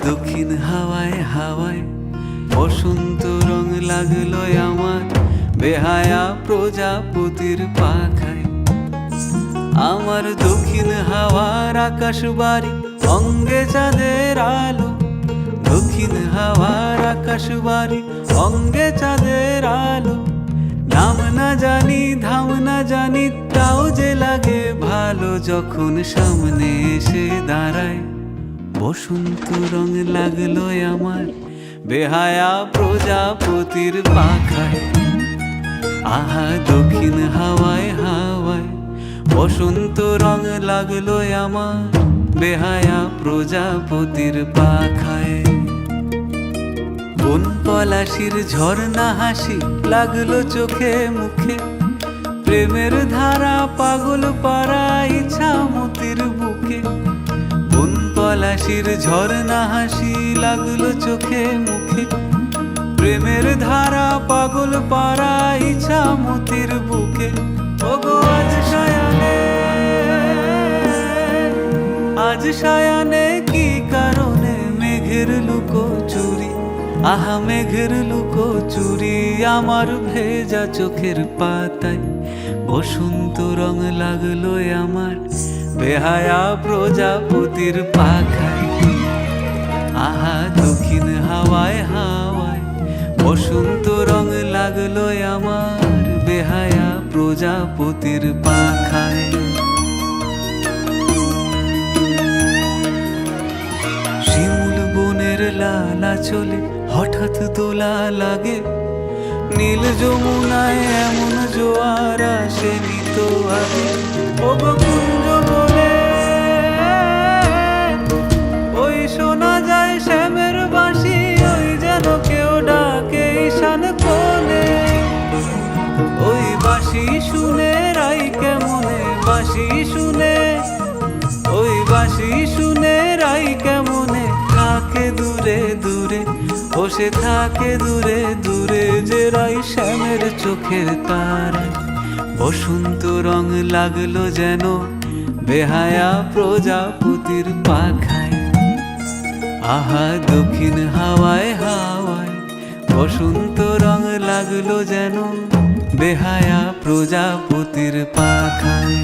দক্ষিণ হাওয়ায় হাওয়ায় বসন্ত রং লাগলো আমার বেহায়া প্রজাপতির পাখায়। আমার দক্ষিণ হাওয়ার আকাশ বাড়ি অঙ্গে চাঁদের আলো, দক্ষিণ হাওয়ার আকাশ বাড়ি অঙ্গে চাঁদের আলো। নাম না জানি ধাম না জানি তাও যে লাগে ভালো যখন সামনে এসে দাঁড়ায়। বসন্ত রং লাগলো আমার বেহায়া প্রজাপতির পাখায়। আহা দক্ষিণ হাওয়ায় হাওয়ায় বসন্ত রং লাগলো আমার বেহায়া প্রজাপতির পাখায়। বন পলাশির ঝর্ণা হাসি লাগলো চোখে মুখে, প্রেমের ধারা পাগল পাড়া ইছামতির বুকে। বন পলাশির ঝর্ণা হাসি লাগলো চোখে মুখে, প্রেমের ধারা পাগল পাড়া ইছামতির বুকে। ওগো আজ সায়ানে, আজ সায়ানে কি কারণে মেঘের লুকো চুরি, আহা মেঘের লুকো চুরি আমার ভেজা চোখের পাতায়। বসন্ত রং লাগলো আমার বেহায়া প্রজাপতির পাখায়। আহা দক্ষিণ হাওয়ায় হাওয়ায় বসন্ত রং লাগলো আমার বেহায়া প্রজাপতির পাখায়। শিমুল বনের লালা চলে হঠাৎ দোলা লাগে, নীল যমুনায় এমন জোয়ার আসেনি তো আগে। ওগো কুঞ্জ বলে ওই শোনা যায় শ্যামের বাঁশি, ওই যেন কেউ ডাকে ঈশান কোণে। ওই বাঁশি শুনে রাই কেমনে, বাঁশি শুনে, ওই বাঁশি শুনে রাই কেমনে থাকে দূরে দূরে। ও সে থাকে দূরে দূরে যে রাই শ্যামের চোখের তারায়। বসন্ত রং লাগলো যেন বেহায়া প্রজাপতির পাখায়। আহা দক্ষিণ হাওয়ায় হাওয়ায় বসন্ত রং লাগলো যেন বেহায়া প্রজাপতির পাখায়।